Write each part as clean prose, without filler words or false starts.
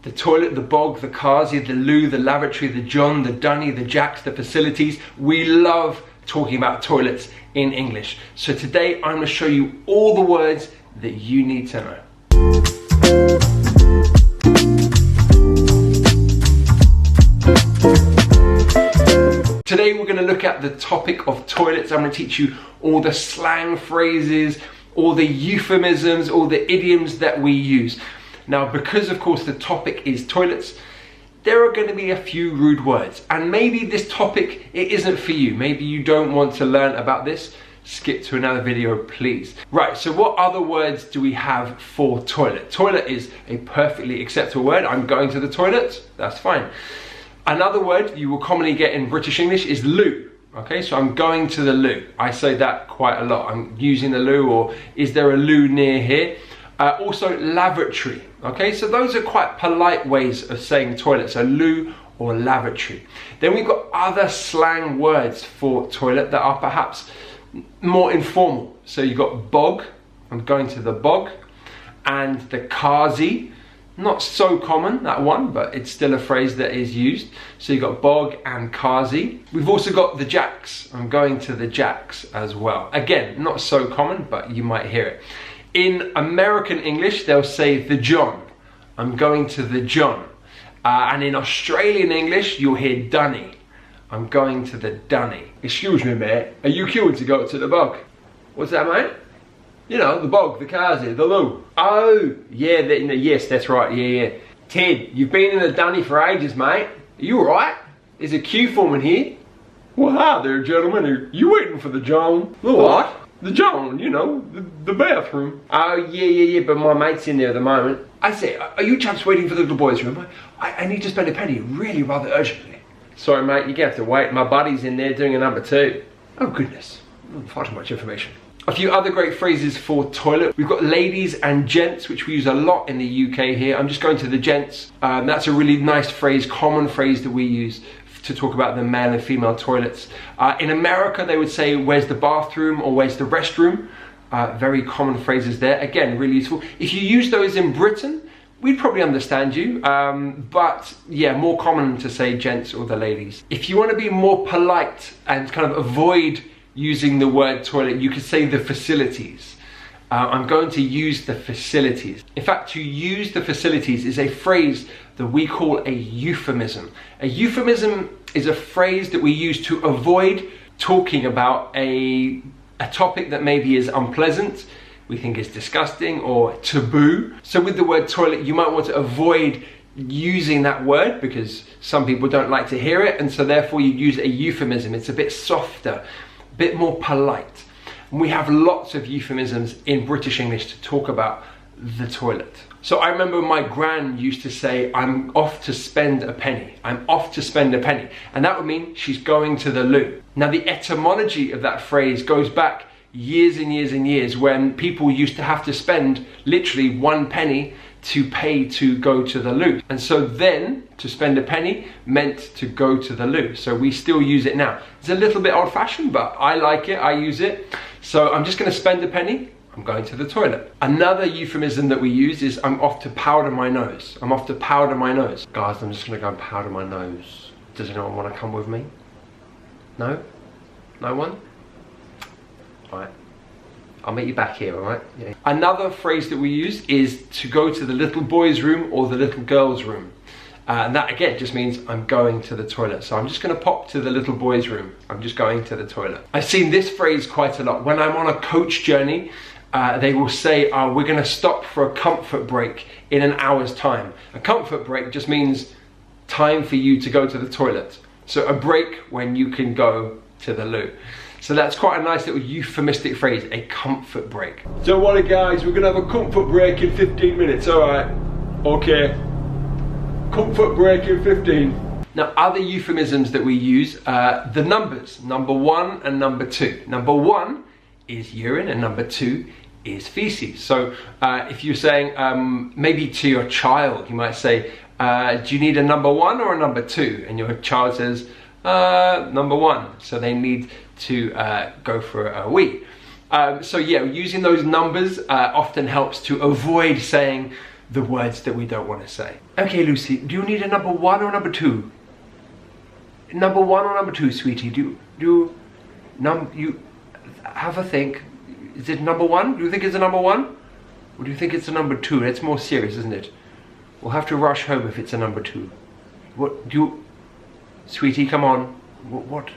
The toilet, the bog, the carsey, the loo, the lavatory, the john, the dunny, the jacks, the facilities. We love talking about toilets in English. So today I'm going to show you all the words that you need to know. Today we're going to look at the topic of toilets. I'm going to teach you all the slang phrases, all the euphemisms, all the idioms that we use. Now, because of course the topic is toilets, there are going to be a few rude words, and maybe this topic, it isn't for you. Maybe you don't want to learn about this. Skip to another video, please. Right, so what other words do we have for toilet? Toilet is a perfectly acceptable word. I'm going to the toilet, that's fine. Another word you will commonly get in British English is loo. Okay, so I'm going to the loo. I say that quite a lot. I'm using the loo, or is there a loo near here? Also lavatory. Okay, so those are quite polite ways of saying toilet. So loo or lavatory. Then we've got other slang words for toilet that are perhaps more informal. So you've got bog. I'm going to the bog. And the carsey. Not so common, that one, but it's still a phrase that is used. So you've got bog and carsey. We've also got the jacks. I'm going to the jacks as well. Again, not so common, but you might hear it. In American English, they'll say the john. I'm going to the john. And in Australian English, you'll hear dunny. I'm going to the dunny. Excuse me, mate. Are you queuing to go to the bog? What's that, mate? You know, the bog, the carsey, the loo. Oh, yeah, yes, that's right, yeah. Ted, you've been in the dunny for ages, mate. Are you alright? There's a queue forming here. Well, hi there, gentlemen. Are you waiting for the john? The what? The john, you know, the bathroom. Oh, yeah, but my mate's in there at the moment. I say, are you chaps waiting for the little boys' room? I need to spend a penny really rather urgently. Sorry, mate, you're gonna have to wait. My buddy's in there doing a number 2. Oh, goodness. Far too much information. A few other great phrases for toilet. We've got ladies and gents, which we use a lot in the UK here. I'm just going to the gents. That's a really nice phrase, common phrase that we use to talk about the male and female toilets. In America, they would say, where's the bathroom or where's the restroom? Very common phrases there. Again, really useful. If you use those in Britain, we'd probably understand you. But yeah, more common to say gents or the ladies. If you want to be more polite and kind of avoid using the word toilet, you could say the facilities. I'm going to use the facilities. In fact, to use the facilities is a phrase that we call a euphemism. A euphemism is a phrase that we use to avoid talking about a topic that maybe is unpleasant, we think is disgusting or taboo. So with the word toilet, you might want to avoid using that word because some people don't like to hear it, and so therefore you use a euphemism. It's a bit softer, a bit more polite. And we have lots of euphemisms in British English to talk about the toilet. So I remember my gran used to say, I'm off to spend a penny. I'm off to spend a penny. And that would mean she's going to the loo. Now the etymology of that phrase goes back years and years and years, when people used to have to spend literally 1 penny to pay to go to the loo. And so then to spend a penny meant to go to the loo. So we still use it now. It's a little bit old-fashioned, but I like it, I use it. So I'm just going to spend a penny. I'm going to the toilet. Another euphemism that we use is I'm off to powder my nose. I'm off to powder my nose. Guys, I'm just going to go and powder my nose. Does anyone want to come with me? No? No one? Alright. I'll meet you back here, alright? Yeah. Another phrase that we use is to go to the little boy's room or the little girl's room. And that again just means I'm going to the toilet. So I'm just going to pop to the little boy's room. I'm just going to the toilet. I've seen this phrase quite a lot. When I'm on a coach journey, they will say, we're going to stop for a comfort break in an hour's time. A comfort break just means time for you to go to the toilet. So a break when you can go to the loo. So that's quite a nice little euphemistic phrase, a comfort break. So what guys, we're going to have a comfort break in 15 minutes, alright? Okay. Comfort break in 15. Now other euphemisms that we use, the numbers, number 1 and number 2. Number 1 is urine and number 2 is feces. So if you're saying maybe to your child, you might say, do you need a number 1 or a number 2? And your child says, number 1. So they need to go for a wee. So yeah, using those numbers often helps to avoid saying the words that we don't want to say. Okay, Lucy, do you need a number 1 or number 2? Number 1 or number 2, sweetie? You have a think. Is it number 1? Do you think it's a number 1? Or do you think it's a number 2? It's more serious, isn't it? We'll have to rush home if it's a number 2. What do you... Sweetie, come on. What?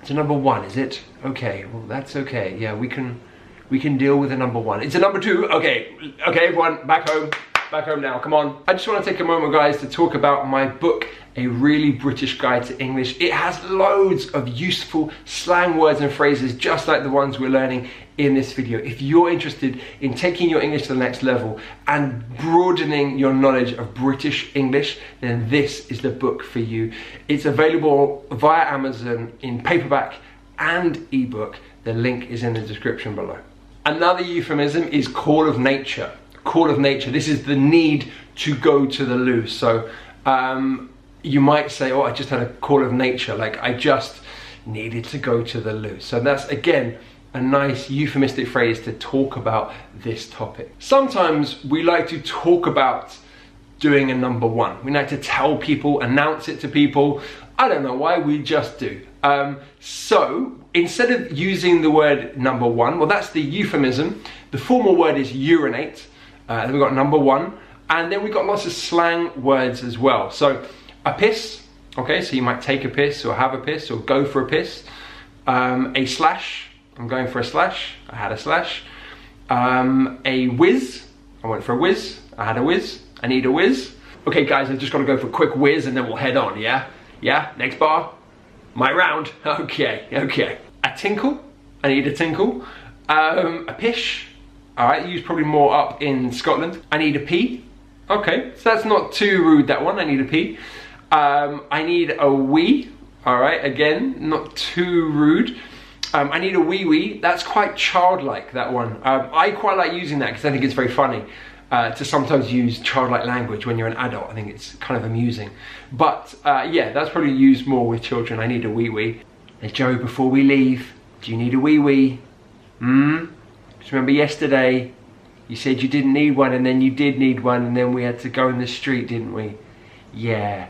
It's a number 1, is it? Okay, well that's okay. Yeah, we can deal with a number 1. It's a number 2. Okay, everyone, back home. Back home now, come on. I just want to take a moment, guys, to talk about my book, A Really British Guide to English. It has loads of useful slang words and phrases just like the ones we're learning in this video. If you're interested in taking your English to the next level and broadening your knowledge of British English, then this is the book for you. It's available via Amazon in paperback and ebook. The link is in the description below. Another euphemism is call of nature. Call of nature. This is the need to go to the loo. So you might say, oh, I just had a call of nature, like I just needed to go to the loo. So that's, again, a nice euphemistic phrase to talk about this topic. Sometimes we like to talk about doing a number 1. We like to tell people, announce it to people. I don't know why, we just do. So instead of using the word number 1, well, that's the euphemism. The formal word is urinate. Then we've got number 1, and then we've got lots of slang words as well. So a piss, okay, so you might take a piss or have a piss or go for a piss. A slash, I'm going for a slash, I had a slash. A whiz, I went for a whiz, I had a whiz, I need a whiz. Okay guys, I've just got to go for a quick whiz and then we'll head on, yeah? Yeah, next bar, my round, okay. A tinkle, I need a tinkle. A pish. Alright, used probably more up in Scotland. I need a pee. Okay, so that's not too rude, that one. I need a pee. I need a wee. Alright, again, not too rude. I need a wee wee. That's quite childlike, that one. I quite like using that because I think it's very funny to sometimes use childlike language when you're an adult. I think it's kind of amusing. But yeah, that's probably used more with children. I need a wee wee. Hey Joe, before we leave, do you need a wee wee? Remember yesterday you said you didn't need one and then you did need one and then we had to go in the street, didn't we? Yeah,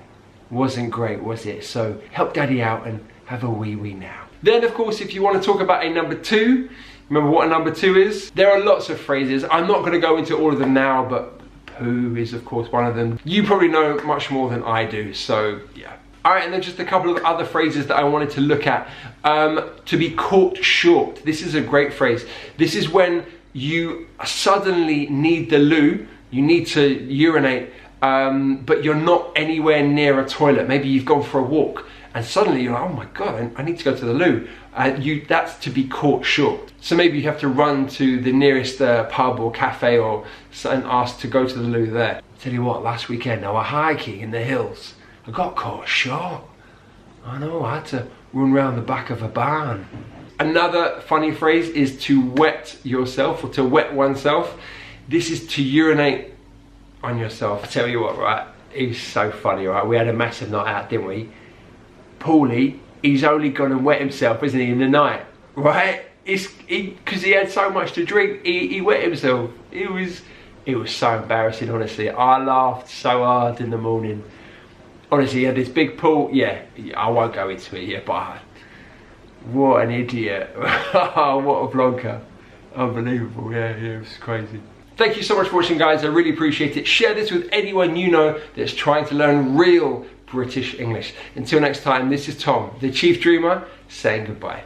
wasn't great, was it? So help daddy out and have a wee wee now. Then of course, if you want to talk about a number 2, remember what a number 2 is? There are lots of phrases. I'm not going to go into all of them now, but poo is of course one of them. You probably know much more than I do, so yeah. Alright, and then just a couple of other phrases that I wanted to look at. To be caught short. This is a great phrase. This is when you suddenly need the loo, you need to urinate, but you're not anywhere near a toilet. Maybe you've gone for a walk and suddenly you're like, oh my God, I need to go to the loo. That's to be caught short. So maybe you have to run to the nearest pub or cafe and ask to go to the loo there. Tell you what, last weekend I was hiking in the hills. I got caught short. I know, I had to run round the back of a barn. Another funny phrase is to wet yourself or to wet oneself. This is to urinate on yourself. I tell you what, right? He's so funny, right? We had a massive night out, didn't we? Paulie, he's only gone and wet himself, isn't he, in the night, right? Because he had so much to drink, he wet himself. It was so embarrassing, honestly. I laughed so hard in the morning. Honestly, he had this big pool. Yeah, I won't go into it yet, but what an idiot. What a vlogger. Unbelievable, yeah, it was crazy. Thank you so much for watching, guys. I really appreciate it. Share this with anyone you know that's trying to learn real British English. Until next time, this is Tom, the Chief Dreamer, saying goodbye.